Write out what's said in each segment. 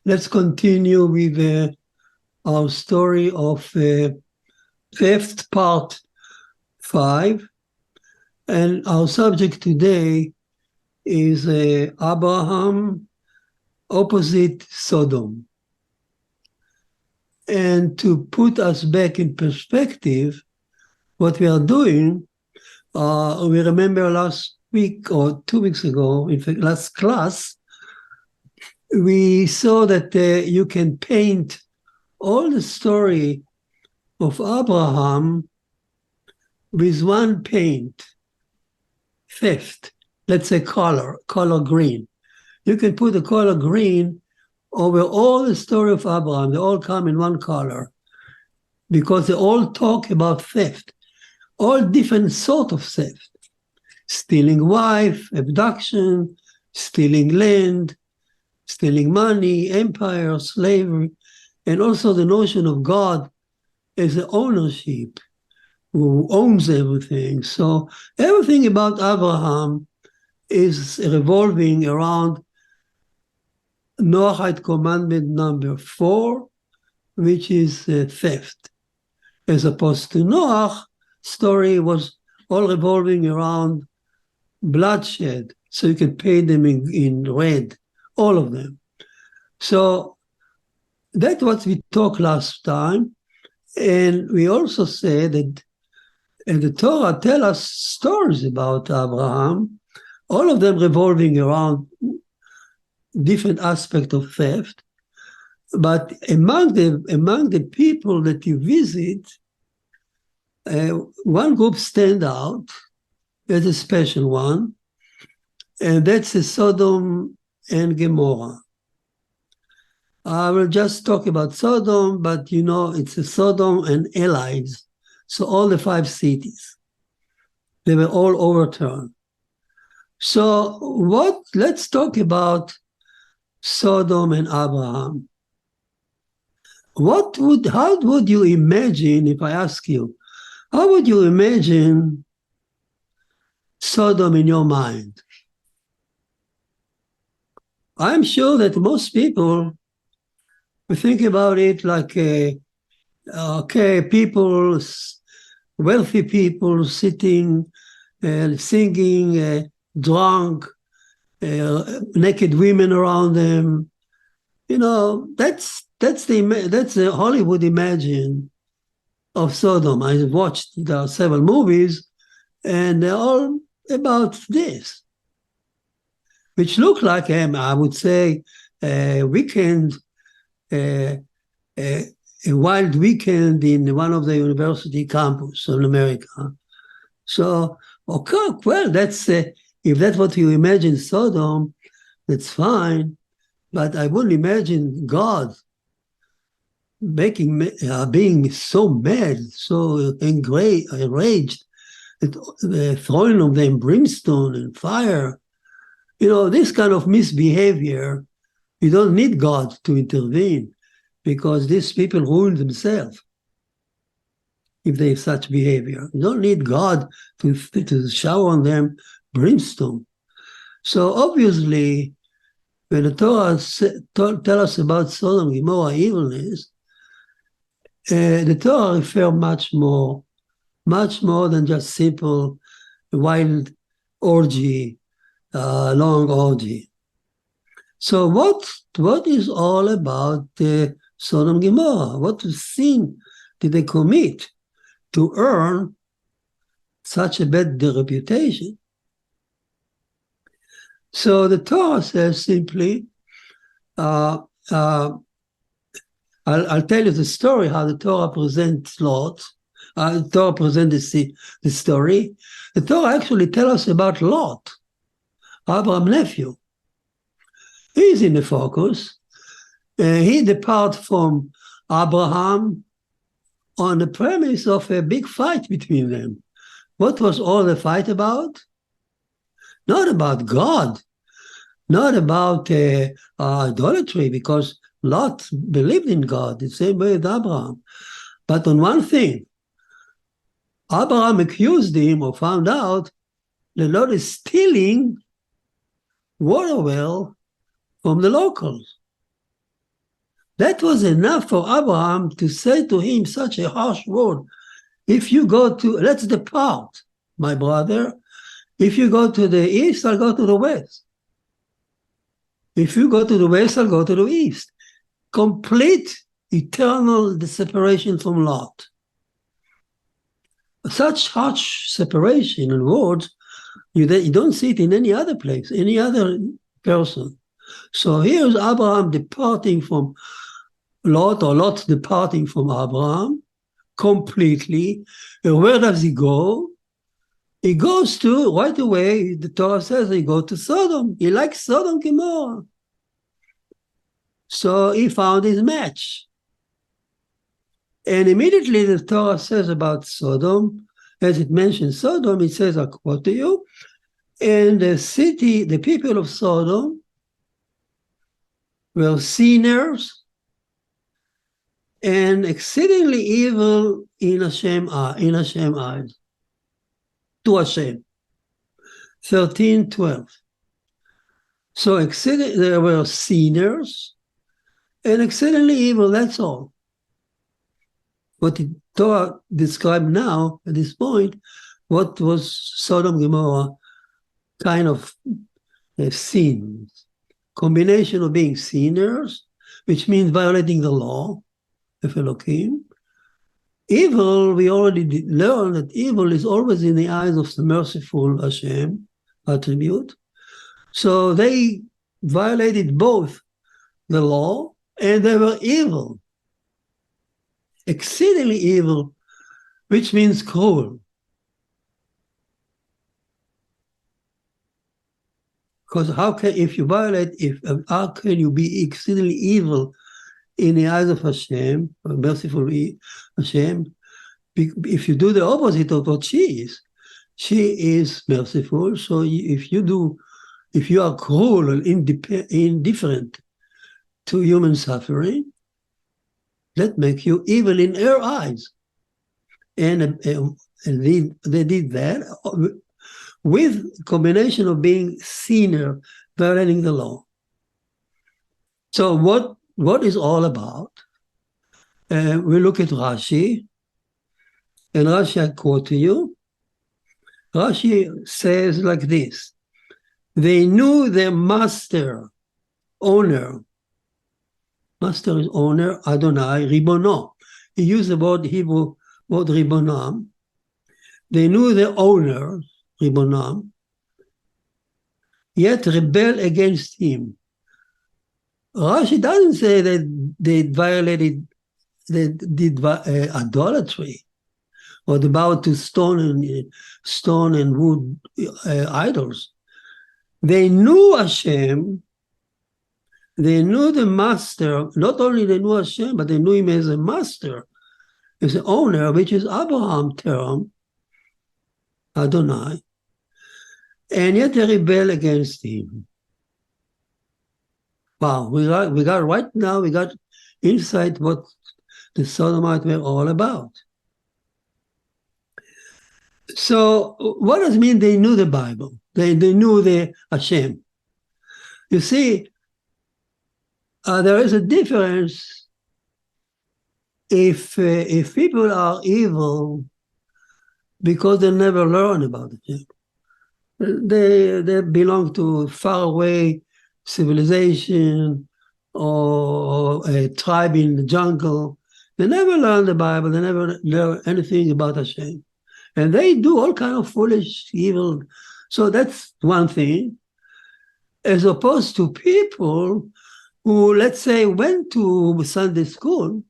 Let's continue with our story of fifth part 5. And our subject today is Abraham opposite Sodom. And to put us back in perspective, what we are doing, we remember last week or 2 weeks ago, in fact, last class, we saw that you can paint all the story of Abraham with one paint, theft, let's say color green. You can put the color green over all the story of Abraham. They all come in one color because they all talk about theft, all different sort of theft. Stealing wife, abduction, stealing land, stealing money, empire, slavery, and also the notion of God as the ownership, who owns everything. So everything about Abraham is revolving around Noahide commandment number 4, which is theft. As opposed to Noah, story was all revolving around bloodshed. So you can paint them in red, all of them. So that's what we talked last time. And we also said that the Torah tell us stories about Abraham, all of them revolving around different aspects of theft. But among the people that you visit, one group stand out as a special one, and that's the Sodom and Gomorrah. I will just talk about Sodom, but it's a Sodom and allies. So all the 5 cities, they were all overturned. So let's talk about Sodom and Abraham. How would you imagine, if I ask you, how would you imagine Sodom in your mind? I'm sure that most people we think about it like, people, wealthy people sitting, singing, drunk, naked women around them. That's the Hollywood imagine of Sodom. I watched several movies, and they're all about this, which look like, I would say, a weekend. A wild weekend in one of the university campus in America. So, okay, well, that's if that's what you imagine Sodom, that's fine. But I wouldn't imagine God being so mad, so enraged, throwing on them brimstone and fire. This kind of misbehavior. You don't need God to intervene because these people ruin themselves if they have such behavior. You don't need God to shower on them brimstone. So obviously, when the Torah tell us about Sodom and Gomorrah evilness, the Torah refer much more than just simple wild orgy, long orgy. So what is all about Sodom and Gomorrah? What sin did they commit to earn such a bad reputation? So the Torah says simply, I'll tell you the story, how the Torah presents Lot. The Torah presents the story. The Torah actually tells us about Lot, Abraham's nephew. He's in the focus. He departs from Abraham on the premise of a big fight between them. What was all the fight about? Not about God, not about idolatry, because Lot believed in God the same way as Abraham. But on one thing, Abraham accused him or found out that Lot is stealing water well from the locals. That was enough for Abraham to say to him such a harsh word. If you go to, let's depart, my brother. If you go to the east, I'll go to the west. If you go to the west, I'll go to the east. Complete, eternal separation from Lot. Such harsh separation in words, you don't see it in any other place, any other person. So here's Abraham departing from Lot, or Lot departing from Abraham completely. And where does he go? He goes to, right away, the Torah says he goes to Sodom. He likes Sodom Gomorrah. So he found his match. And immediately the Torah says about Sodom, as it mentions Sodom, it says, I quote to you, and the city, the people of Sodom were sinners and exceedingly evil in Hashem's eyes, to Hashem. 13:12. So there were sinners and exceedingly evil, that's all. What the Torah described now, at this point, what was Sodom and Gomorrah kind of sin. Combination of being sinners, which means violating the law of Elohim. Evil, we already learned that evil is always in the eyes of the merciful Hashem attribute. So they violated both the law and they were evil. Exceedingly evil, which means cruel. Because how can you be exceedingly evil in the eyes of Hashem, merciful Hashem, if you do the opposite of what she is merciful. So if you are cruel and indifferent to human suffering, that makes you evil in her eyes. And they did that with a combination of being sinner, violating the law. So what is all about? We look at Rashi, and Rashi, I quote to you. Rashi says like this: they knew their master, owner. Master is owner, Adonai, Ribono. He used the Hebrew word Ribonam. They knew their owner, Ribonam, yet rebel against him. Rashi doesn't say that they did idolatry, or they bowed to stone and wood idols. They knew Hashem. They knew the master. Not only they knew Hashem, but they knew him as a master, as an owner, which is Abraham term, Adonai. And yet they rebel against him. Wow, we got insight what the Sodomites were all about. So what does it mean they knew the Bible? They knew the Hashem. You see, there is a difference if people are evil because they never learn about it. They belong to faraway civilization or a tribe in the jungle. They never learn the Bible. They never learn anything about Hashem. And they do all kind of foolish, evil. So that's one thing. As opposed to people who, let's say, went to Sunday school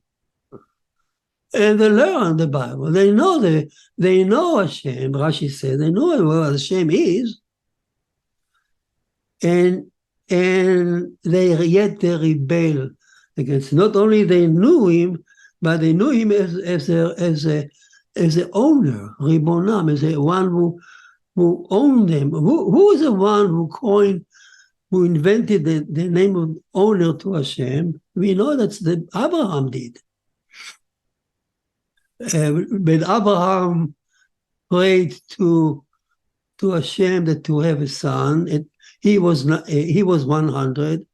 and they learn the Bible. They know Hashem. Rashi said they know what Hashem is, and yet they rebel against. Not only they knew him, but they knew him as a owner, Ribonam, as a one who owned them. Who is the one who invented the name of owner to Hashem? We know that's Abraham did. But Abraham prayed to Hashem that to have a son. He was 100,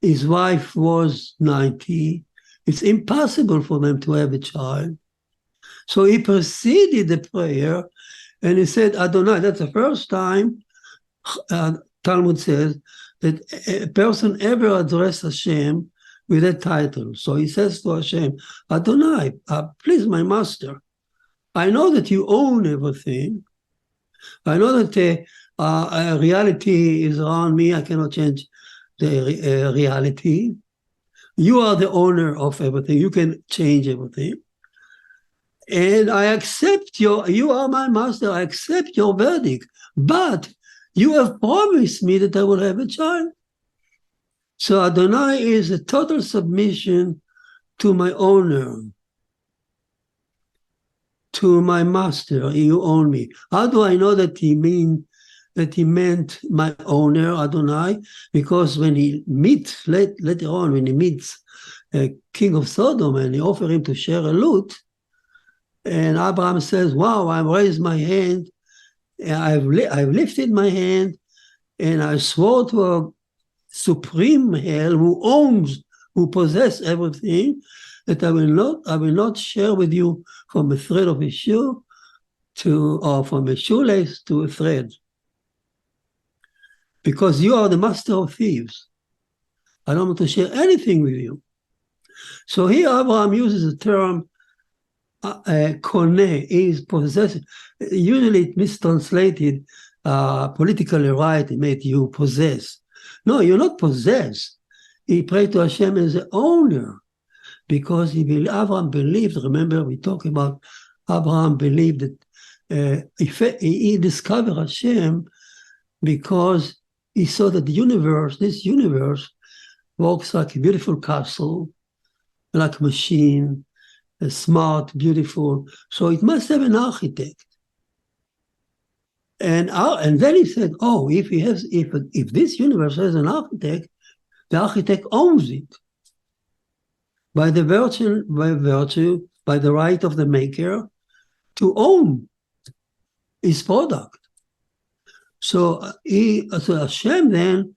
His wife was 90. It's impossible for them to have a child. So he preceded the prayer and he said, Adonai, that's the first time, Talmud says, that a person ever addressed Hashem with that title. So he says to Hashem, Adonai, please, my master, I know that you own everything. I know that reality is around me. I cannot change the reality. You are the owner of everything. You can change everything. And I accept you are my master. I accept your verdict. But you have promised me that I will have a child. So Adonai is a total submission to my owner, to my master. You own me. How do I know that he meant my owner, Adonai? Because when he meets, later on, when he meets king of Sodom and he offers him to share a loot, and Abraham says, wow, I've raised my hand, I've lifted my hand, and I swore to a supreme hell who possesses everything, that I will not share with you from a thread of a shoe or from a shoelace to a thread. Because you are the master of thieves. I don't want to share anything with you. So here Abraham uses the term koneh, is possessed. Usually it mistranslated politically right, it made you possess. No, you're not possessed. He prayed to Hashem as the owner, because Abraham believed, remember we talked about Abraham believed that he discovered Hashem because he saw that this universe works like a beautiful castle, like a machine, smart, beautiful. So it must have an architect. And then he said, oh, if this universe has an architect, the architect owns it by the right of the maker to own his product. So Hashem then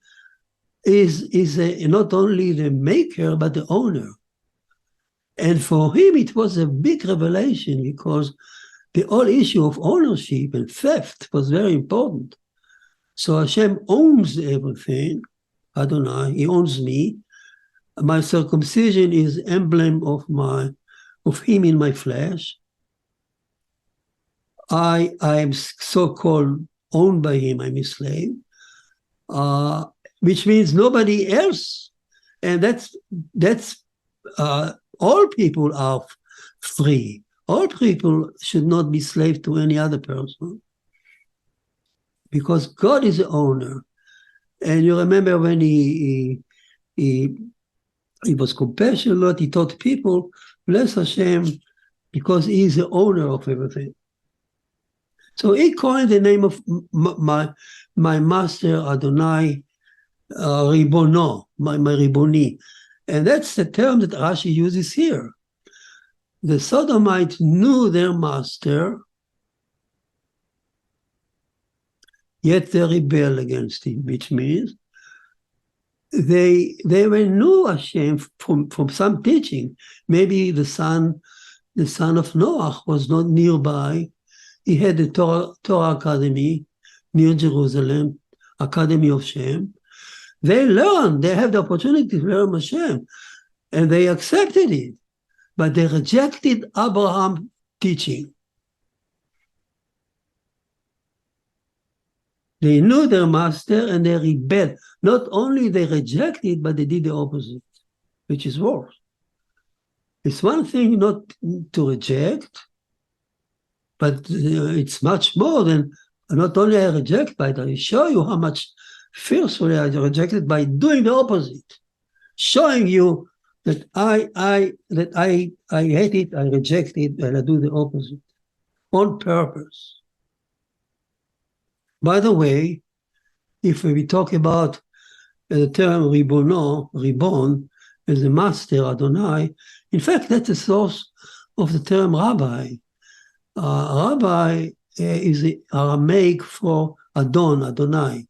is not only the maker but the owner. And for him it was a big revelation, because the whole issue of ownership and theft was very important. So Hashem owns everything. Adonai, he owns me. My circumcision is emblem of him in my flesh. I am so-called owned by him. I'm a slave, which means nobody else. And that's all people are free. All people should not be slave to any other person, because God is the owner. And you remember when he was compassionate, he taught people, bless Hashem, because he is the owner of everything. So he coined the name of my master, Adonai, Ribono, my Riboni. And that's the term that Rashi uses here. The Sodomites knew their master, yet they rebelled against him, which means they knew Hashem from some teaching. Maybe the son of Noah was not nearby. He had the Torah Academy near Jerusalem, Academy of Shem. They have the opportunity to learn Hashem, and they accepted it. But they rejected Abraham's teaching. They knew their master and they rebelled. Not only they rejected, but they did the opposite, which is worse. It's one thing not to reject, but it's much more than not only I reject, but I show you how much fiercely I rejected by doing the opposite, showing you that I hate it, I reject it, and I do the opposite on purpose. By the way, if we talk about the term Ribon, as a master, Adonai, in fact, that's the source of the term rabbi. Rabbi is Aramaic for Adonai.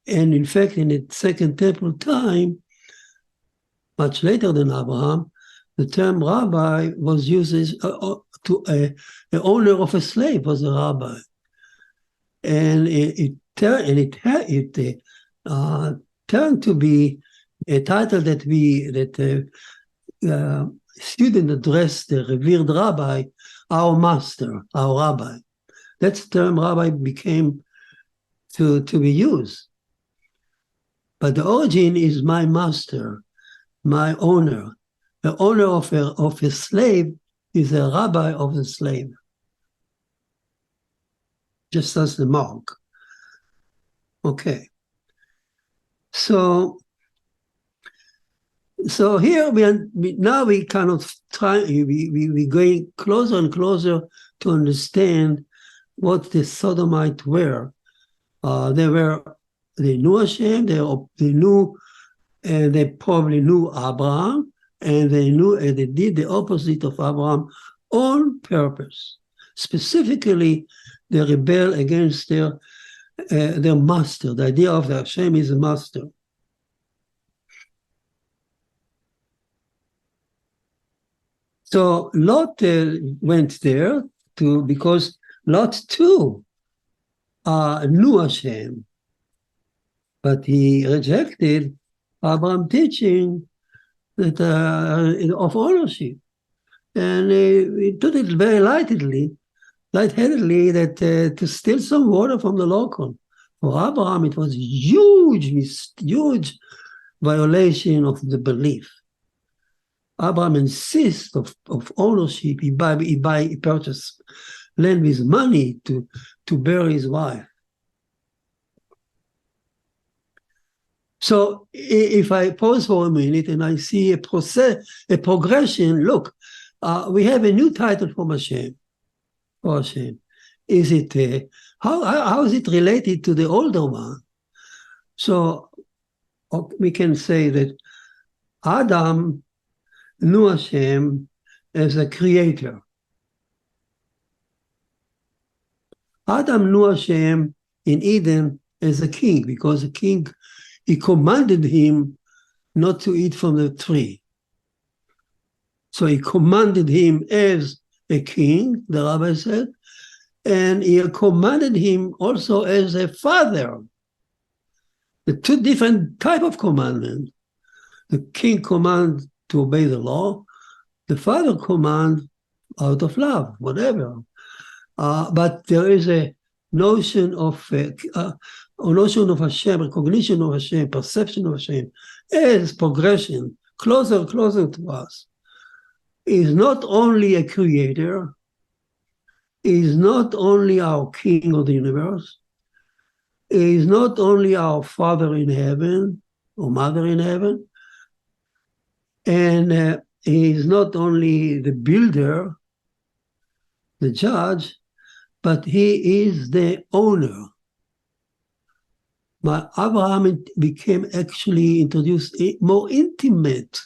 And in fact, in the Second Temple time, much later than Abraham, the term rabbi was used as the owner of a slave was a rabbi. And it turned to be a title that student addressed the revered rabbi, our master, our rabbi. That's the term rabbi became to be used. But the origin is my master, my owner. The owner of a slave is a rabbi of the slave. Just as the mark. Okay. So here we kind of we're going closer and closer to understand what the Sodomites were. They knew Hashem, they knew, and they probably knew Abraham, and they did the opposite of Abraham on purpose. Specifically, they rebel against their master. The idea of the Hashem is a master. So Lot went there because Lot too knew Hashem, but he rejected Abraham's teaching that of ownership, and he took it very lightheadedly that to steal some water from the local. For Abraham, it was a huge violation of the belief. Abraham insists of ownership. He purchased land with money to bury his wife. So if I pause for a minute and I see a progression, look, we have a new title from Hashem. For Hashem, is it how is it related to the older one? So we can say that Adam knew Hashem as a creator. Adam knew Hashem in Eden as a king, because the king, he commanded him not to eat from the tree. So he commanded him as a king, the rabbi said, and he commanded him also as a father. The two different type of commandment. The king command to obey the law, the father command out of love, whatever. But there is a notion of Hashem, recognition of Hashem, perception of Hashem as progression, closer to us. Is not only a creator, is not only our king of the universe, is not only our father in heaven or mother in heaven, and he is not only the builder, the judge, but he is the owner. But Abraham became actually introduced a more intimate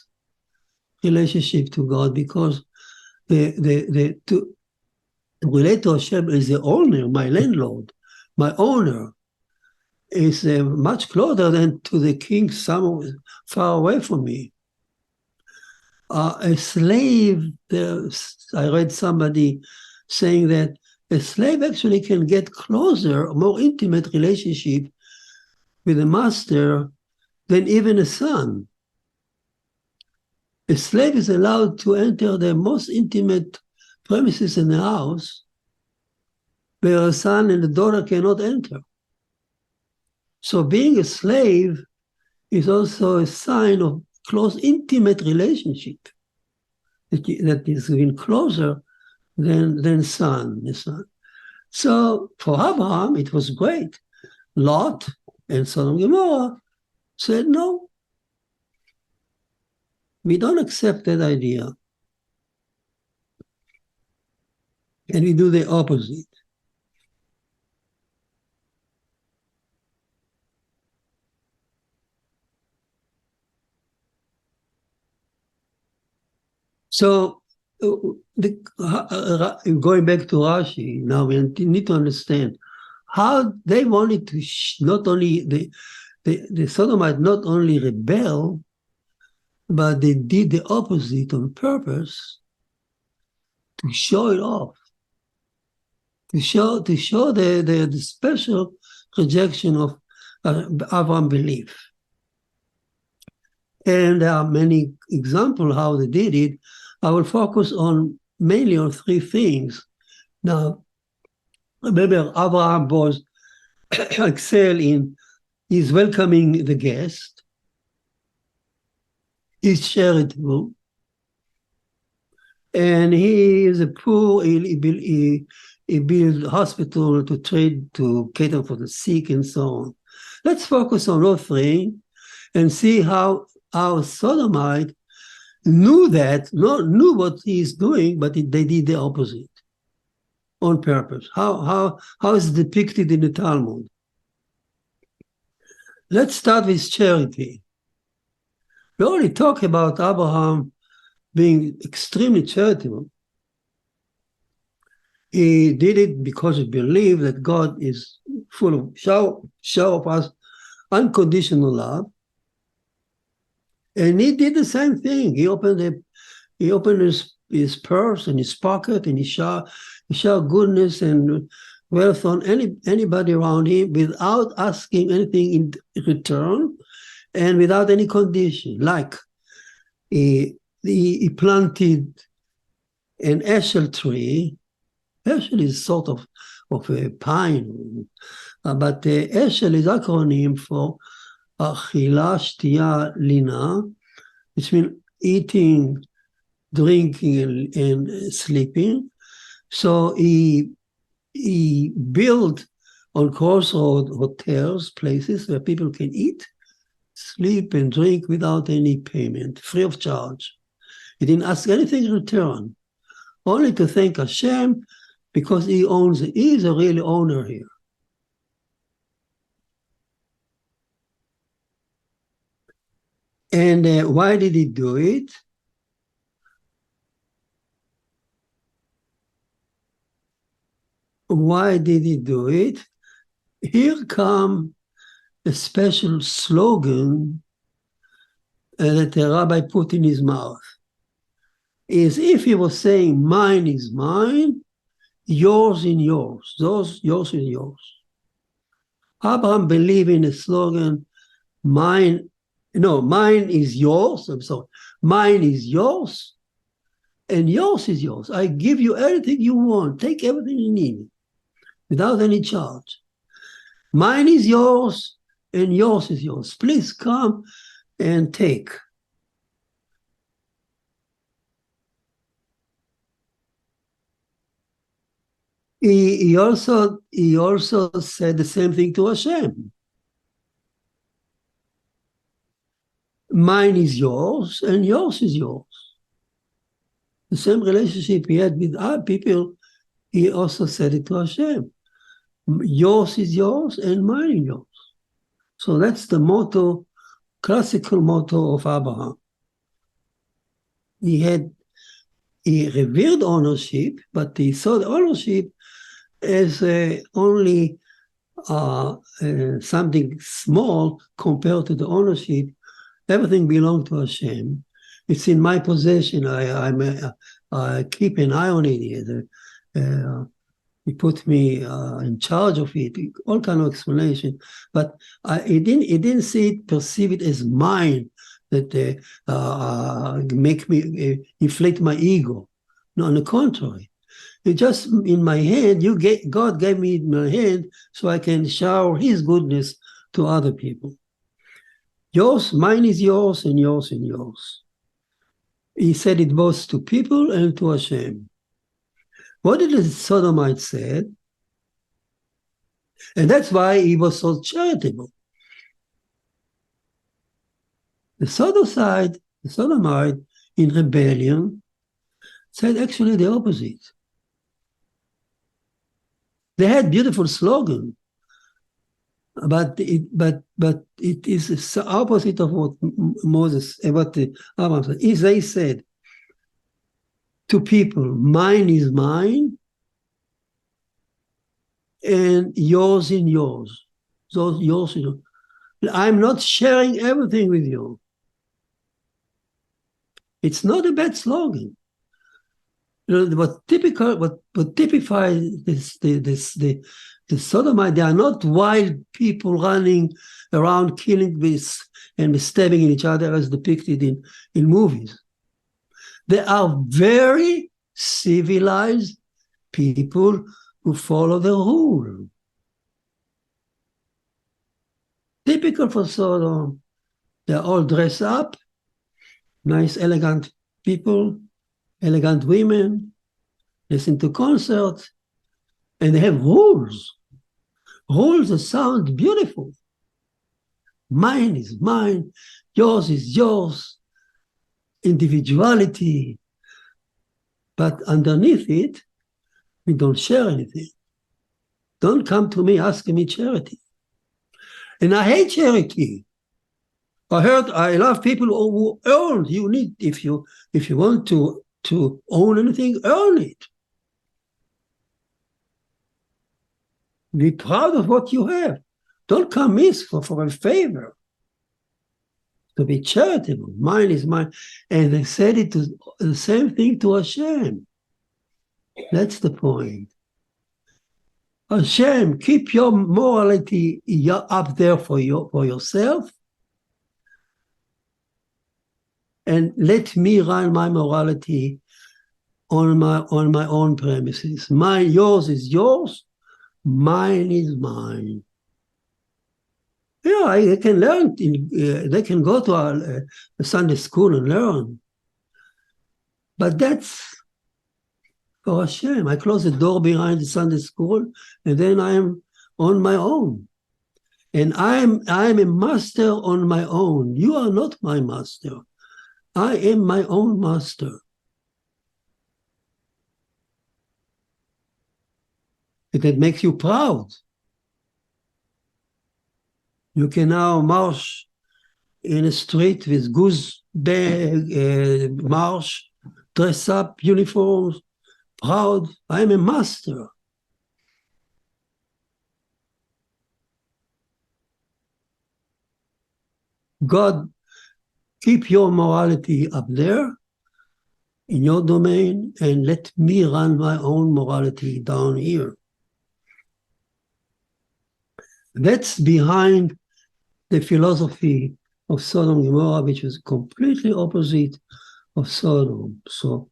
relationship to God, because to relate to Hashem as the owner, my landlord, my owner, is much closer than to the king somewhere far away from me. A slave, I read somebody saying that a slave actually can get closer, a more intimate relationship with the master than even a son. A slave is allowed to enter the most intimate premises in the house, where a son and a daughter cannot enter. So being a slave is also a sign of close, intimate relationship that is even closer than son. So for Abraham, it was great. Lot and Sodom and Gomorrah said, no, we don't accept that idea. And we do the opposite. So going back to Rashi, now we need to understand how they wanted to not only the Sodomites not only rebel, but they did the opposite on purpose to show it off, to show the special rejection of unbelief. And there are many examples how they did it. I will focus mainly on three things. Now, remember, Abraham was excel in his welcoming the guest. He's charitable, and he is a poor. He built hospital to cater for the sick and so on. Let's focus on all three and see how Sodomite knew what he's doing, but they did the opposite on purpose. How is it depicted in the Talmud? Let's start with charity. We already talked about Abraham being extremely charitable. He did it because he believed that God is full of show of us unconditional love. And he did the same thing. He opened his purse and his pocket, and he showered goodness and wealth on anybody around him without asking anything in return and without any condition. Like he planted an eshel tree. Eshel is sort of a pine, but eshel is acronym for Achila, Shtia, Lina, which means eating, drinking, and sleeping. So he built on crossroad hotels, places where people can eat, sleep, and drink without any payment, free of charge. He didn't ask anything in return, only to thank Hashem because he is a real owner here. And why did he do it? Why did he do it? Here comes a special slogan that the rabbi put in his mouth. Is if he was saying, mine is mine, yours is yours. Yours is yours. Abraham believed in a slogan, mine is yours. I'm sorry. Mine is yours, and yours is yours. I give you everything you want. Take everything you need without any charge. Mine is yours, and yours is yours. Please come and take. He also said the same thing to Hashem. Mine is yours, and yours is yours. The same relationship he had with other people, he also said it to Hashem. Yours is yours, and mine is yours. So that's the motto, classical motto of Abraham. He revered ownership, but he saw the ownership as only something small compared to the ownership. Everything belonged to Hashem. It's in my possession. I keep an eye on it. He put me in charge of it. All kind of explanation, but he didn't perceive it as mine that make me inflate my ego. No, on the contrary, it just in my hand. God gave me in my hand so I can shower His goodness to other people. Yours, mine is yours, and yours is yours. He said it both to people and to Hashem. What did the Sodomite say? And that's why he was so charitable. The Sodomite in rebellion said actually the opposite. They had beautiful slogan, but it is the opposite of what Abraham said. They said to people, mine is mine, and yours is yours. Yours is yours. I'm not sharing everything with you. It's not a bad slogan. What typifies the Sodomite, they are not wild people running around killing and stabbing each other as depicted in movies. They are very civilized people who follow the rule. Typical for Sodom, they're all dressed up, nice, elegant people, elegant women, listen to concerts, and they have rules. Rules that sound beautiful. Mine is mine, yours is yours, individuality. But underneath it, we don't share anything. Don't come to me asking me charity. And I hate charity. I love people who earn. You need, if you want to own anything, earn it. Be proud of what you have. Don't come ask for a favor. To be charitable. Mine is mine. And they said it to the same thing to Hashem. That's the point. Hashem, keep your morality up there for yourself, and let me run my morality on my own premises. Yours is yours, mine is mine. Yeah, they can learn. They can go to a Sunday school and learn, but that's for Hashem. I close the door behind the Sunday school, and then I am on my own. And I'm a master on my own. You are not my master. I am my own master. That makes you proud. You can now march in a street with goose bag, march, dress up, uniforms, proud. I am a master. God, keep your morality up there in your domain, and let me run my own morality down here. That's behind the philosophy of Sodom and Gomorrah, which was completely opposite of Sodom. So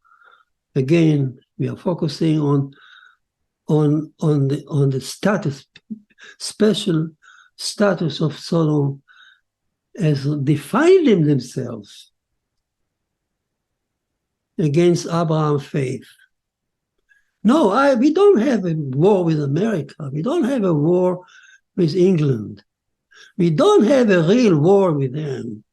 again, we are focusing on the status, special status of Sodom as defining themselves against Abraham's faith. No, we don't have a war with America. We don't have a war with England. We don't have a real war with them.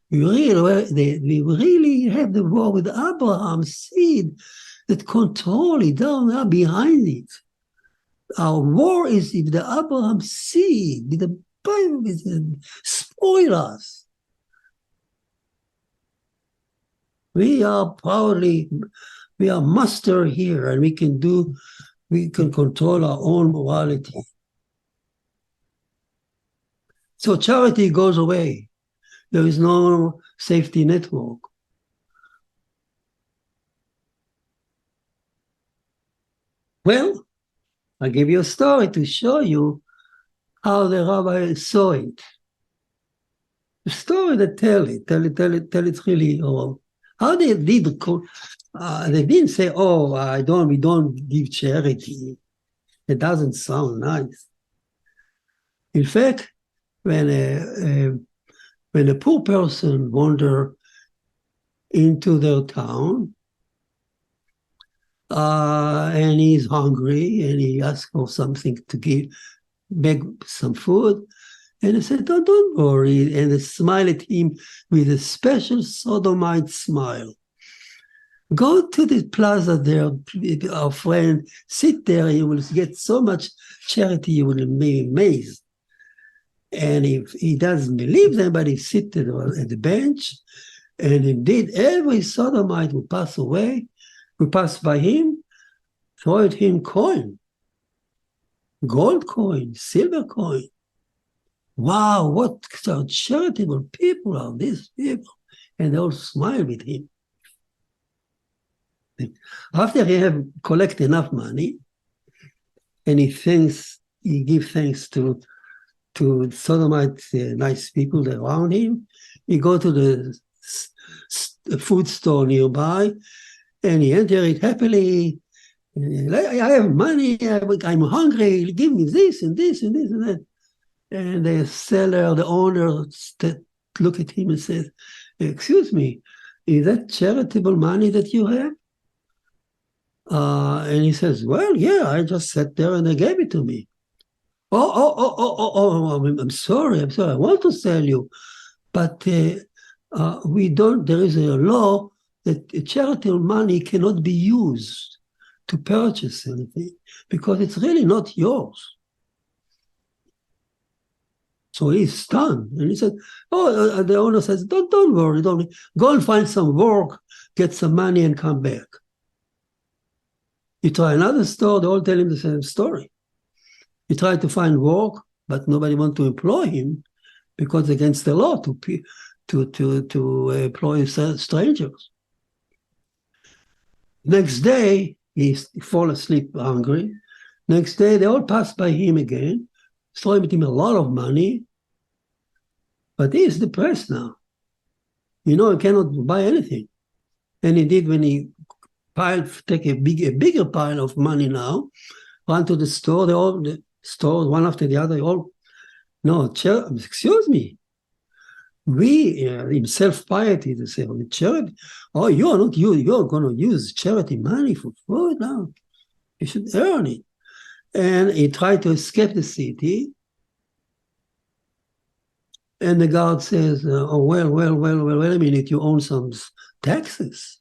We really have the war with Abraham's seed that control it down there behind it. Our war is with the Abraham seed, with the Bible, with the spoil us. We are master here, and we can control our own morality. So charity goes away. There is no safety network. Well, I'll give you a story to show you how the rabbi saw it. The story that tell it really. How they did. They didn't say, we don't give charity. It doesn't sound nice. In fact, when a poor person wander into their town, and he's hungry, and he asks for something to beg some food, and they said, don't worry, and they smile at him with a special sodomite smile. Go to the plaza there, our friend, sit there, and you will get so much charity, you will be amazed. And if he doesn't believe them, but he sits at the bench, and indeed every sodomite will pass by him, throw at him coin, gold coin, silver coin, wow, what charitable people are these people? And they all smile with him. After he have collect enough money, and he gives thanks to Sodomite nice people around him. He go to the food store nearby, and he enter it happily. I have money. I'm hungry. Give me this and this and this and that. And the seller, the owner, look at him and says, "Excuse me, is that charitable money that you have?" And he says, "Well, yeah, I just sat there and they gave it to me." Oh, I'm sorry. I want to sell you, but we don't, there is a law that charitable money cannot be used to purchase anything because it's really not yours. So he's stunned. And he said, the owner says, don't worry, go and find some work, get some money and come back. You try another store, they all tell him the same story. He tried to find work, but nobody wanted to employ him because it's against the law to employ strangers. Next day, he fall asleep hungry. Next day, they all pass by him again, throwing him a lot of money, but he is depressed now. He cannot buy anything. And indeed, when he take a bigger pile of money now, run to the store, the stores, one after the other, excuse me. We, in self-piety, they say, charity, you're going to use charity money for food now. You should earn it. And he tried to escape the city. And the guard says, wait a minute, you own some taxes.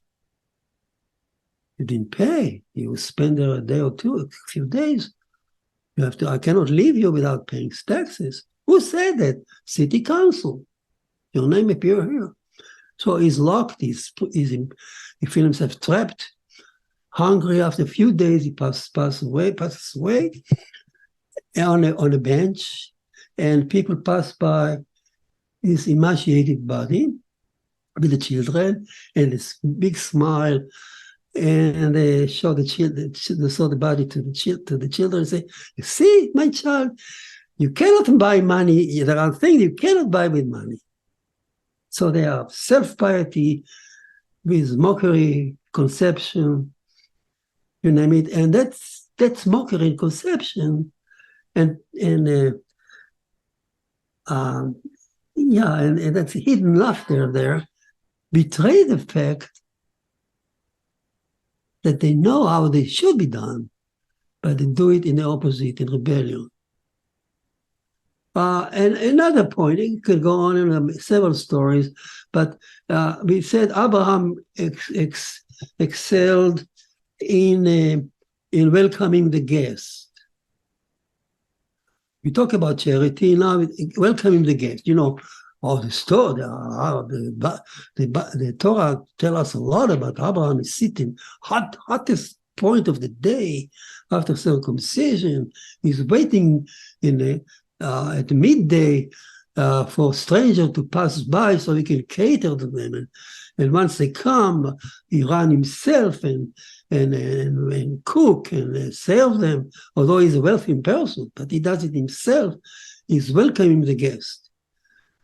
You didn't pay. You spend there a day or two, a few days. I cannot leave you without paying taxes. Who said that? City council. Your name appears here. So he's locked. He feels himself trapped, hungry. After a few days, he passes away on a bench, and people pass by his emaciated body with the children and this big smile. And they show the body to the children and say, "You see, my child, you cannot buy money. There are things you cannot buy with money." So they are self-piety with mockery, conception, you name it. And that's mockery and conception. And that's hidden laughter there, betray the fact that they know how they should be done, but they do it in the opposite, in rebellion. And another point, it could go on in several stories, but we said Abraham excelled in welcoming the guest. We talk about charity, now welcoming the guest. The story, the Torah tell us a lot about Abraham is sitting hottest point of the day after circumcision. He's waiting at the midday for strangers to pass by so he can cater to them. And once they come, he run himself and cook and serve them, although he's a wealthy person, but he does it himself. He's welcoming the guest.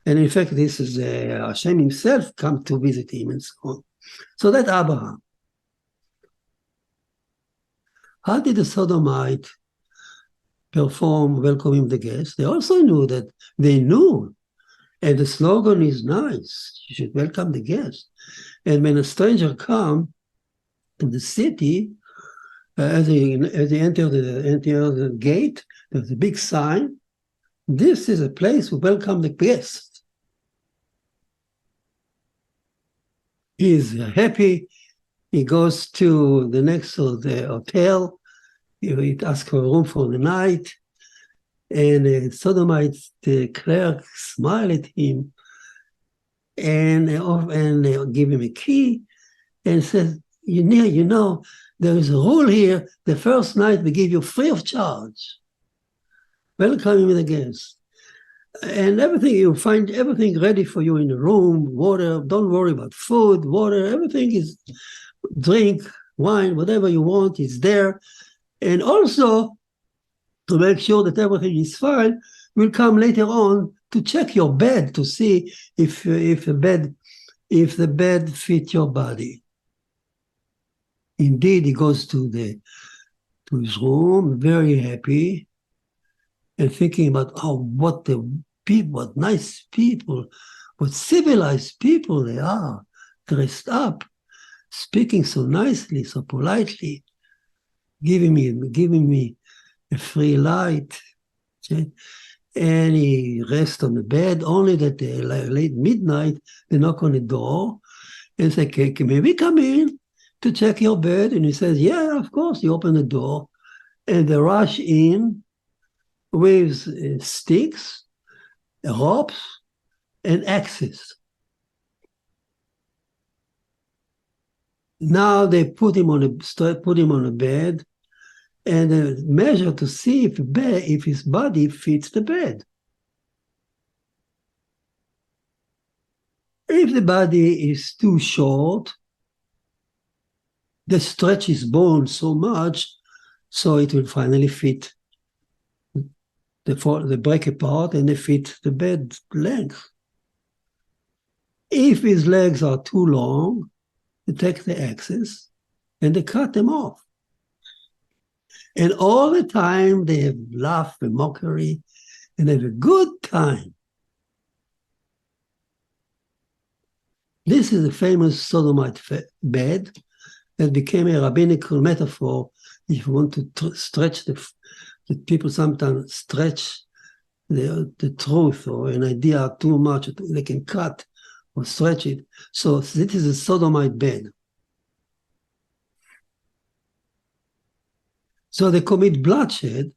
And in fact, this is Hashem himself come to visit him and so on. So that's Abraham. How did the Sodomite perform welcoming the guest? They also knew that and the slogan is nice. You should welcome the guest. And when a stranger comes to the city, as they enter the gate, there's a big sign. This is a place to welcome the guest. He is happy. He goes to the next the hotel. He asks for a room for the night. And the Sodomite, the clerk, smile at him and give him a key and says, there is a rule here. The first night we give you free of charge. Welcome him the guest. And everything, you find everything ready for you in the room, water, don't worry about food, water, everything is drink, wine, whatever you want is there. And also, to make sure that everything is fine, we'll come later on to check your bed to see if the bed fits your body. Indeed, he goes to his room, very happy, and thinking about what nice people, what civilized people they are, dressed up, speaking so nicely, so politely, giving me a free light. And he rests on the bed, only that late midnight, they knock on the door and say, can we come in to check your bed? And he says, yeah, of course. You open the door, and they rush in with sticks, ropes, and axes. Now they put him on a bed, and measure to see if his body fits the bed. If the body is too short, they stretch his bone so much, so it will finally fit. They break apart and they fit the bed length. If his legs are too long, they take the axes and they cut them off. And all the time they have laugh and mockery and have a good time. This is a famous Sodomite bed that became a rabbinical metaphor. If you want to stretch the people sometimes stretch the truth or an idea too much, they can cut or stretch it. So this is a Sodomite bed. So they commit bloodshed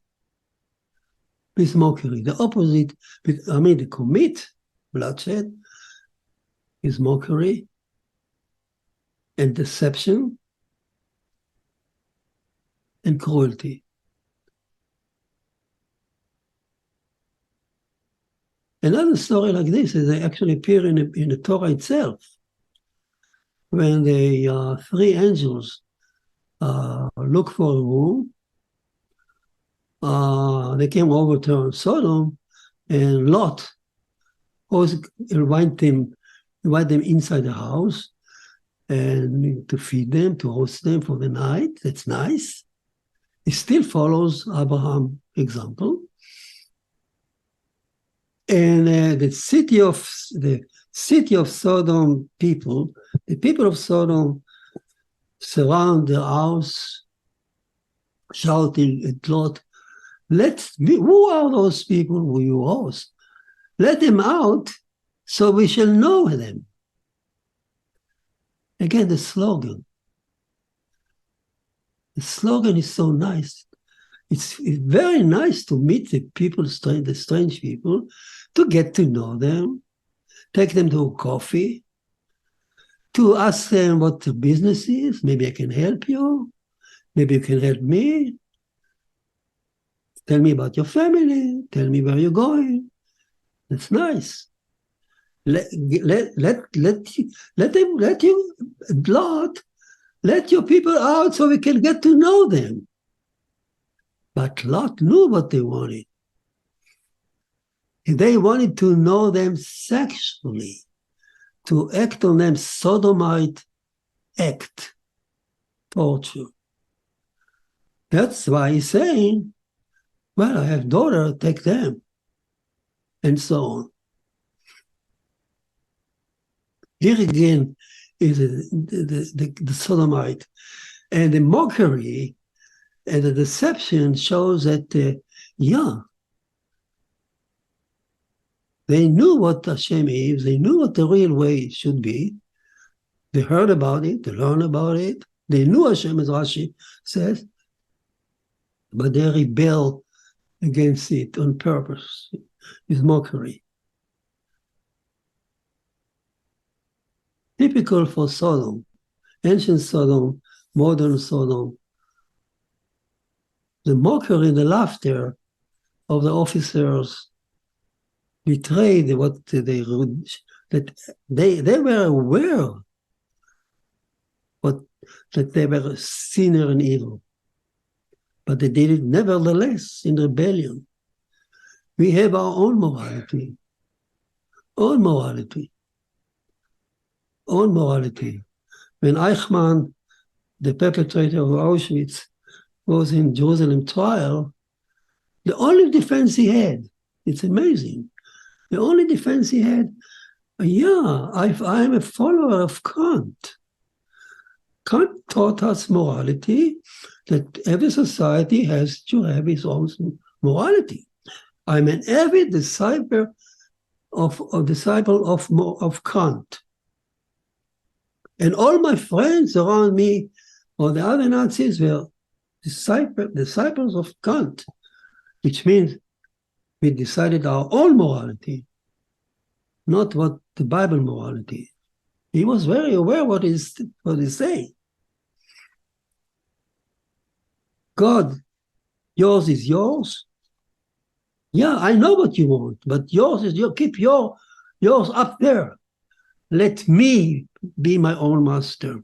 with mockery. The opposite, they commit bloodshed is mockery and deception and cruelty. Another story like this is they actually appear in the Torah itself, when the three angels look for a room. They came over to Sodom, and Lot invite them inside the house and to feed them, to host them for the night. That's nice. It still follows Abraham's example. And the city of Sodom people, the people of Sodom surround the house, shouting at Lot, who are those people who you host? Let them out so we shall know them. Again, the slogan. The slogan is so nice. It's very nice to meet the strange people, to get to know them, take them to a coffee, to ask them what the business is. Maybe I can help you. Maybe you can help me. Tell me about your family. Tell me where you're going. That's nice. Let your people out so we can get to know them. But Lot knew what they wanted. They wanted to know them sexually, to act on them sodomite act, torture. That's why he's saying, well, I have daughter, take them, and so on. Here again is the sodomite, and the mockery and the deception shows that, they knew what Hashem is, they knew what the real way should be, they heard about it, they learned about it, they knew Hashem, as Rashi says, but they rebel against it on purpose, with mockery. Typical for Sodom, ancient Sodom, modern Sodom, the mockery, the laughter of the officers, betrayed what they that they were aware that they were sinner and evil, but they did it nevertheless in rebellion. We have our own morality, own morality, own morality. When Eichmann, the perpetrator of Auschwitz, was in Jerusalem trial, the only defense he had, it's amazing, the only defense he had, I'm a follower of Kant. Kant taught us morality, that every society has to have its own morality. I'm an avid disciple of Kant. And all my friends around me, or the other Nazis, were disciples of Kant, which means we decided our own morality, not what the Bible morality is. He was very aware what he's saying. God, yours is yours. Yeah, I know what you want, but yours is keep yours up there. Let me be my own master.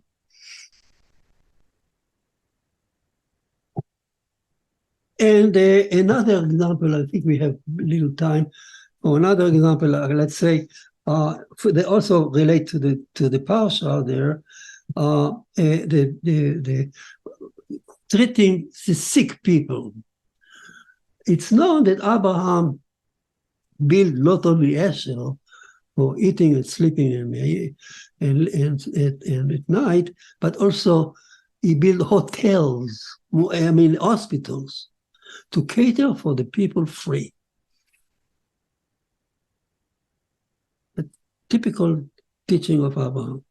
And another example, I think we have little time. Or another example, let's say, they also relate to the parsha there. The treating the sick people. It's known that Abraham built not only Esau for eating and sleeping and at night, but also he built hotels, hospitals, to cater for the people free. The typical teaching of Abraham.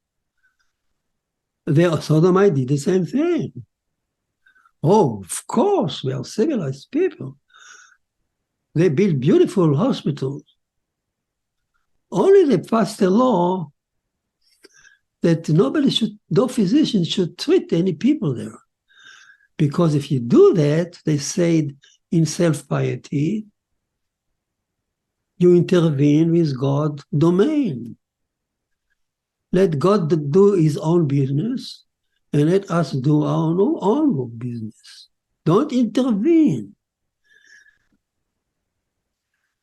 The Sodomite did the same thing. Oh, of course, we are civilized people. They built beautiful hospitals. Only they passed a law that no physician should treat any people there. Because if you do that, they said in self-piety, you intervene with God's domain. Let God do his own business, and let us do our own business. Don't intervene.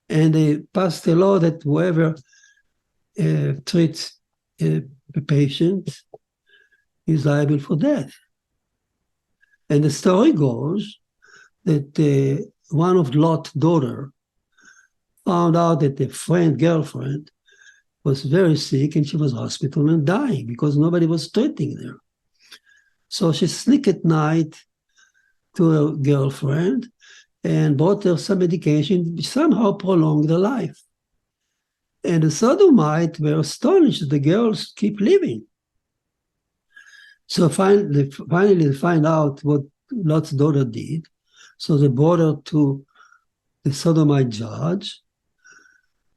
And they passed a law that whoever treats a patient is liable for death. And the story goes that one of Lot's daughter found out that a girlfriend, was very sick and she was hospital and dying because nobody was treating her. So she sneaked at night to her girlfriend and brought her some medication, which somehow prolonged her life. And the Sodomites were astonished that the girls keep living. So finally they find out what Lot's daughter did. So they brought her to the Sodomite judge,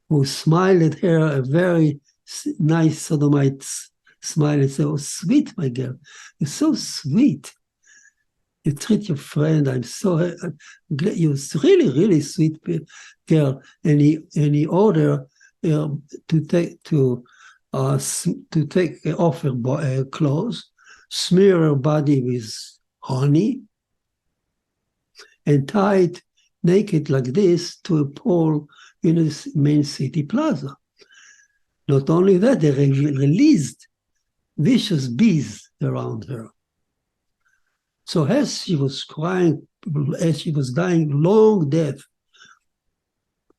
who smiled at her, a very nice Sodomite smile, and said, "Oh, sweet, my girl, you're so sweet. You treat your friend. I'm so glad. You're really, really sweet girl." And he ordered her to take off her clothes, smear her body with honey, and tie it naked like this to a pole in the main city plaza. Not only that, they released vicious bees around her. So as she was crying, as she was dying long death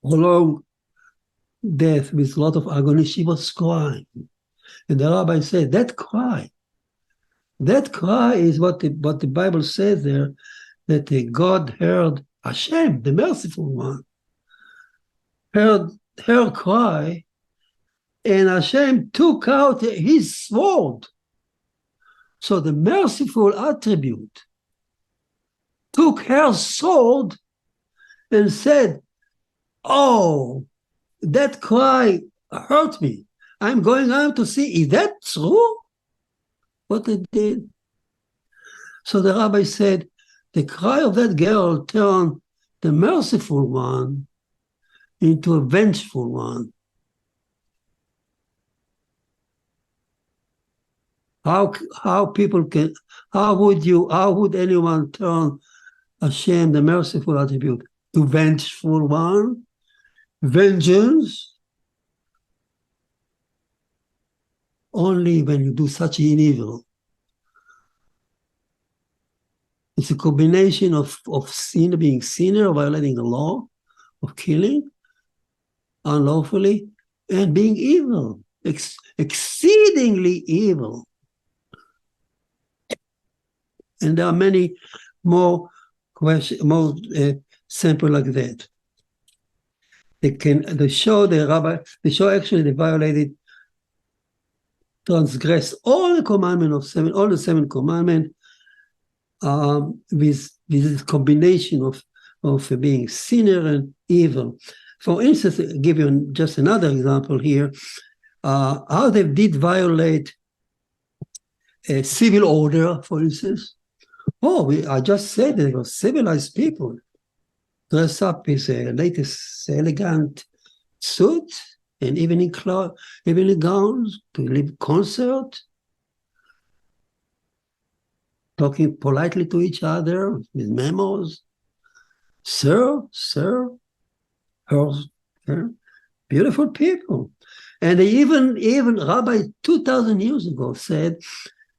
with a lot of agony, she was crying. And the rabbi said, that cry is what the Bible says there, that God heard Hashem, the merciful one, heard her cry, and Hashem took out his sword. So the merciful attribute took her sword and said, "Oh, that cry hurt me. I'm going out to see, is that true? What they did?" So the rabbi said, the cry of that girl turned the merciful one into a vengeful one. How would anyone turn Hashem, the merciful attribute, to vengeful one? Vengeance? Only when you do such an evil. It's a combination of sin, being sinner, violating the law, of killing unlawfully, and being evil, exceedingly evil. And there are many more sample like that. They show actually they violated, transgressed all the commandments all the seven commandments, with this combination of being sinner and evil. For instance, I'll give you just another example here, how they did violate a civil order, for instance. I just said they were civilized people, dress up with a latest elegant suit and evening gowns to live concert, talking politely to each other with memos. Sir, her, beautiful people. And they even Rabbi 2,000 years ago said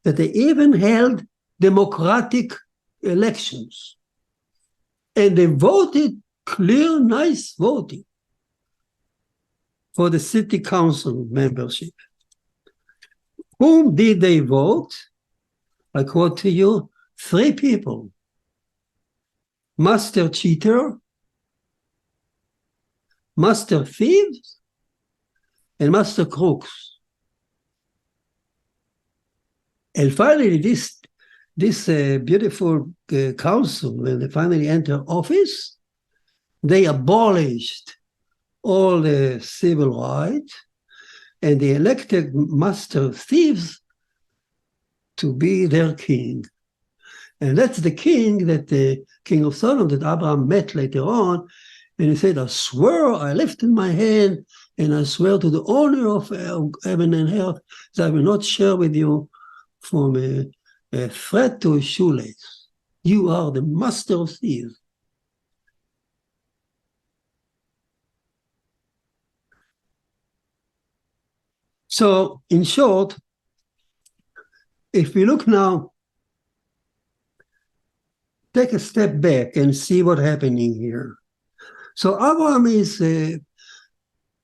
that they even held democratic elections. And they voted clear, nice voting for the city council membership. Whom did they vote? I quote to you, 3 people. Master cheater, master thieves, and master crooks. And finally, this beautiful council, when they finally enter office, they abolished all the civil rights, and they elected master thieves to be their king. And that's the king that the king of Sodom that Abraham met later on. And he said, I swear, I lifted my hand, and I swear to the owner of heaven and earth that I will not share with you from a thread to a shoelace. You are the master of thieves. So, in short, if we look now, take a step back and see what's happening here. So Abraham is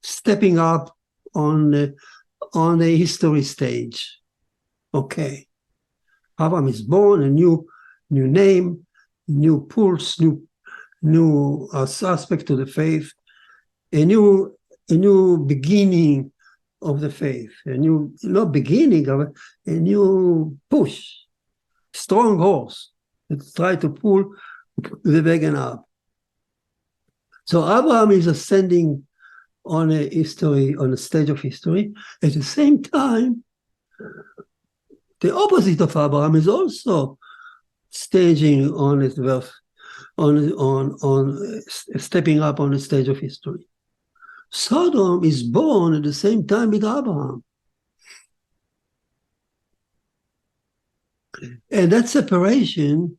stepping up on the history stage. Okay. Abraham is born, a new name, new pulse, new aspect to the faith, a new beginning of the faith, a new, not beginning of it, a new push, strong horse that try to pull the wagon up. So Abraham is ascending on a stage of history. At the same time, the opposite of Abraham is also staging on his birth, stepping up on the stage of history. Sodom is born at the same time with Abraham. And that separation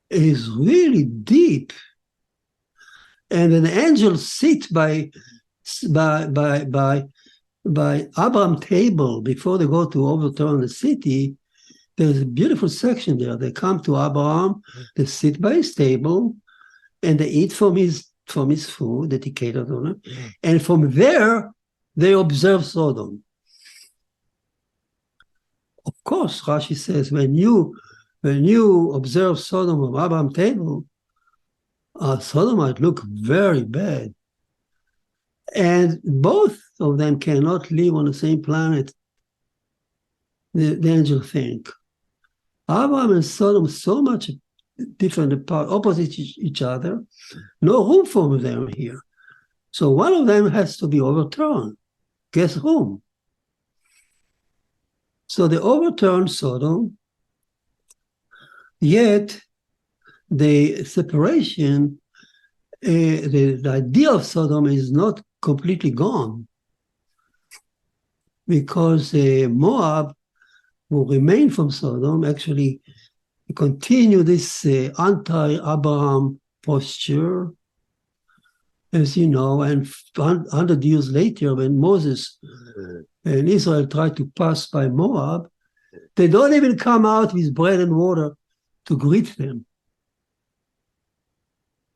is really deep. And an angel sits by Abraham's table before they go to overturn the city. There's a beautiful section there. They come to Abraham, they sit by his table, and they eat from his food that he catered on them. And from there, they observe Sodom. Of course, Rashi says, when you observe Sodom on Abraham's table, Sodom might look very bad. And both of them cannot live on the same planet, the angel think. Abraham and Sodom so much different, opposite each other, no room for them here. So one of them has to be overturned. Guess whom? So they overturned Sodom, yet the separation the idea of Sodom is not completely gone, because Moab, who remained from Sodom, actually continue this anti-Abraham posture, as you know, and 100 years later, when Moses and Israel tried to pass by Moab, they don't even come out with bread and water to greet them.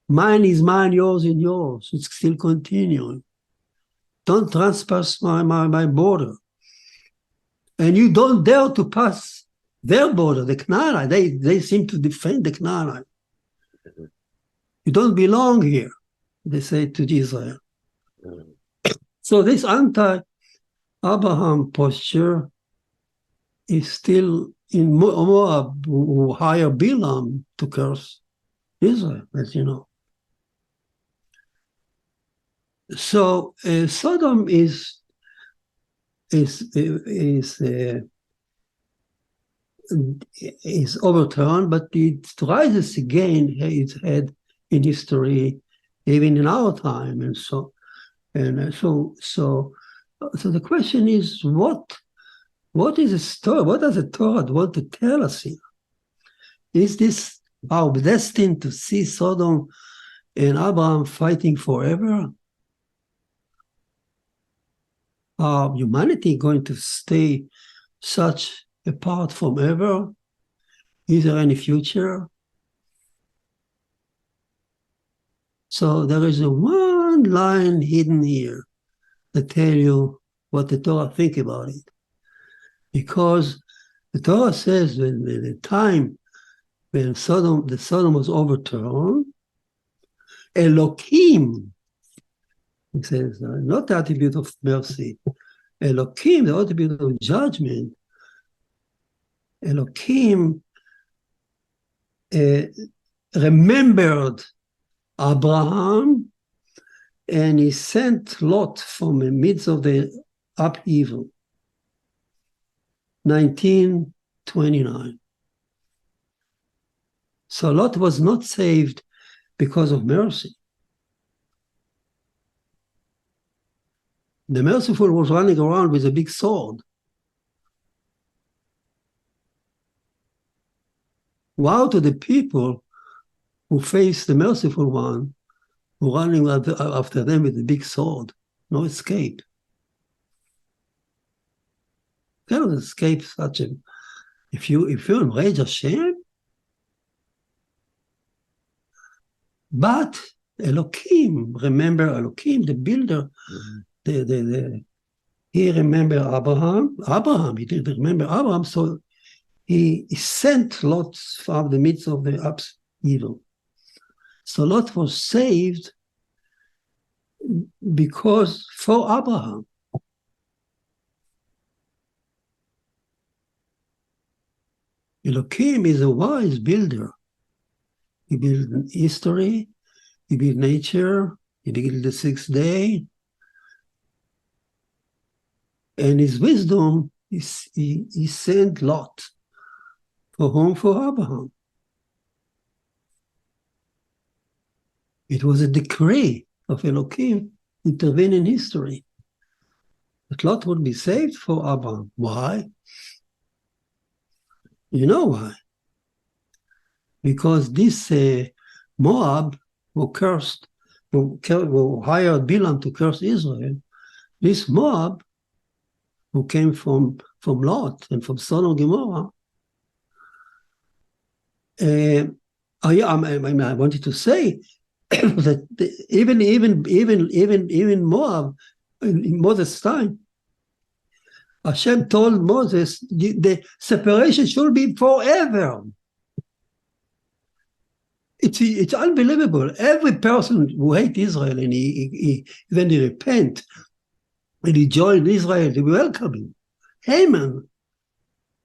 Mine is mine, yours is yours. It's still continuing. Don't trespass my border. And you don't dare to pass their border, the Canaanite. They seem to defend the Canaanite. You don't belong here, they say to Israel. So this anti-Abraham posture is still in Moab, who hire Balaam to curse Israel, as you know. So Sodom is overturned, but it rises again its head in history, even in our time, and so the question is, what is a story? What does the Torah want to tell us here? Is this our destined to see Sodom and Abraham fighting forever? Are humanity going to stay such apart from ever? Is there any future? So there is one line hidden here that tell you what the Torah think about it. Because the Torah says when the time when Sodom was overturned, Elohim, it says, not the attribute of mercy, Elohim, the attribute of judgment, Elohim remembered Abraham, and he sent Lot from the midst of the upheaval. 1929. So Lot was not saved because of mercy. The merciful was running around with a big sword. Woe to the people who face the merciful one, who running after them with a big sword. No escape. You cannot escape such a... If you enrage Hashem, but Elohim, remember Elohim, the builder, he remembered Abraham, he didn't remember Abraham, so he sent Lot from the midst of the upheaval. So Lot was saved because for Abraham. Elohim is a wise builder. He built history, he built nature, he built the sixth day. And his wisdom, he sent Lot. For whom? For Abraham. It was a decree of Elohim intervene in history. That Lot would be saved for Abraham. Why? You know why? Because this Moab, who hired Balaam to curse Israel, this Moab, who came from Lot and from Sodom and Gomorrah, I wanted to say that even Moab, in Moses' time, Hashem told Moses the separation should be forever. It's unbelievable. Every person who hates Israel and then he repent and he joined Israel, they welcome him. Haman,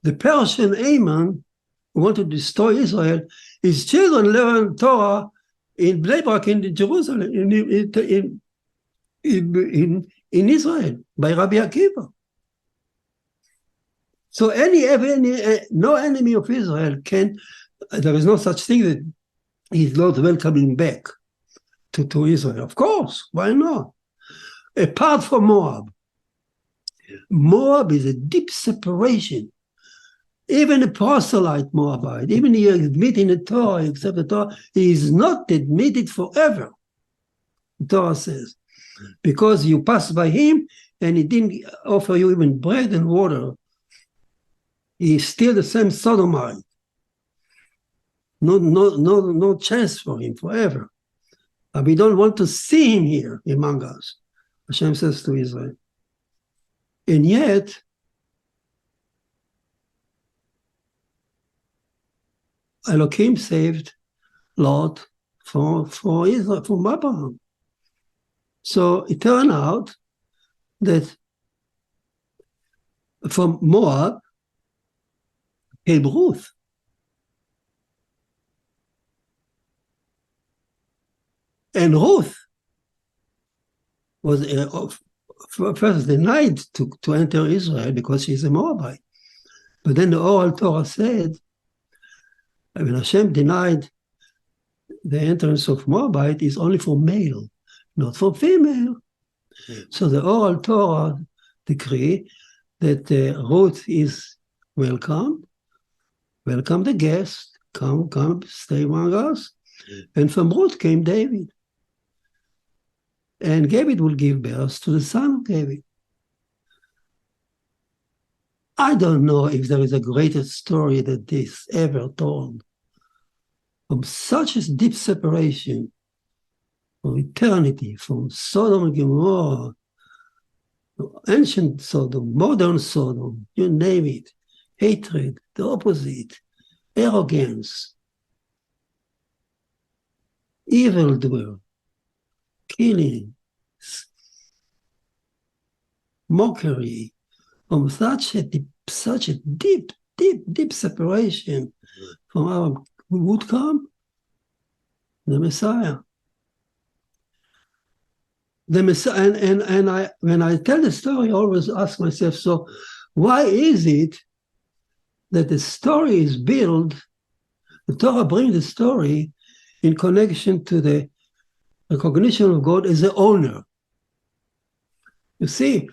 the Persian Haman, who wanted to destroy Israel, his children learn Torah in Bnei Brak, in Jerusalem, in Israel, by Rabbi Akiva. So no enemy of Israel there is no such thing that he's not welcoming back to Israel. Of course, why not? Apart from Moab. Moab is a deep separation. Even a proselyte Moabite, even he admit in the Torah, except the Torah, he is not admitted forever. The Torah says, because you pass by him and he didn't offer you even bread and water. He is still the same Sodomite. No chance for him forever. And we don't want to see him here among us, Hashem says to Israel. And yet, Elohim saved Lot for Israel, from Abraham. So it turned out that from Moab came Ruth. And Ruth was first denied to enter Israel because she's a Moabite. But then the oral Torah said, when Hashem denied the entrance of Moabite, is only for male, not for female. So the oral Torah decree that Ruth is welcome the guest, come, stay among us. And from Ruth came David. And David will give birth to the son of David. I don't know if there is a greater story than this ever told. From such a deep separation from eternity, from Sodom and Gomorrah, ancient Sodom, modern Sodom, you name it, hatred, the opposite, arrogance, evildoer, killing, mockery, from such a deep separation from our would come the Messiah. The Messiah, and I, when I tell the story, I always ask myself, so why is it that the story is built, the Torah brings the story in connection to the recognition of God as the owner? You see,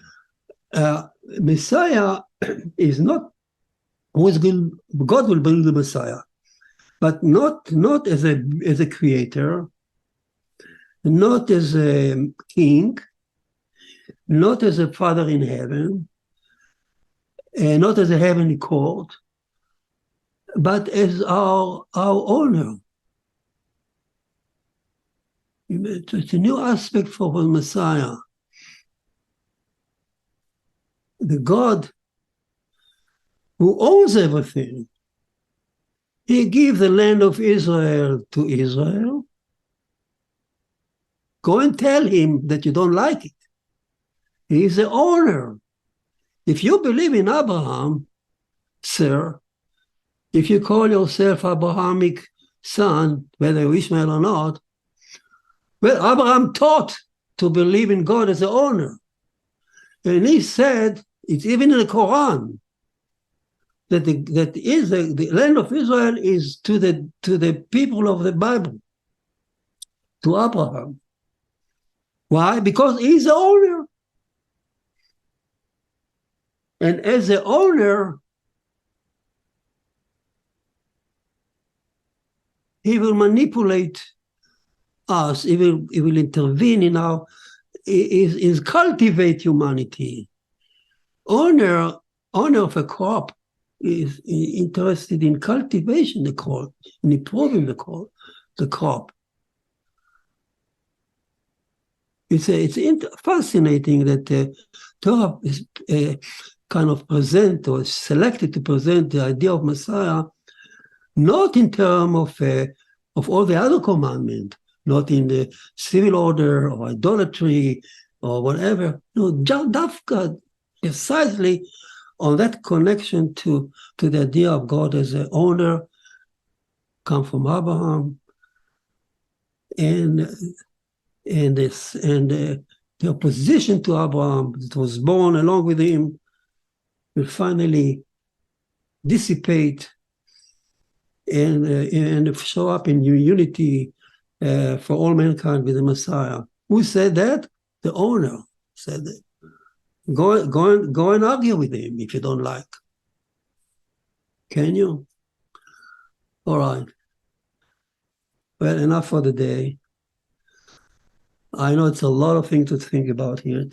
Messiah is not always good. God will bring the Messiah, but not as a creator, not as a king, not as a father in heaven, and not as a heavenly court, but as our owner. It's a new aspect for the Messiah. The God who owns everything, he gave the land of Israel to Israel. Go and tell him that you don't like it. He is the owner. If you believe in Abraham, sir, if you call yourself Abrahamic son, whether you Ishmael or not, well, Abraham taught to believe in God as the owner. And he said, it's even in the Quran, that the land of Israel is to the people of the Bible, to Abraham. Why? Because he's the owner. And as the owner, he will manipulate us, he will intervene in our, is cultivate humanity. Owner of a crop is interested in cultivation of the crop, in improving the crop. It's fascinating that Torah is kind of present or selected to present the idea of Messiah, not in terms of all the other commandments, not in the civil order or idolatry or whatever. No, Dafka, precisely on that connection to the idea of God as an owner, come from Abraham, and the opposition to Abraham that was born along with him will finally dissipate and show up in unity for all mankind with the Messiah. Who said that? The owner said that. Go and argue with him if you don't like. Can you? All right. Well, enough for the day. I know it's a lot of things to think about here.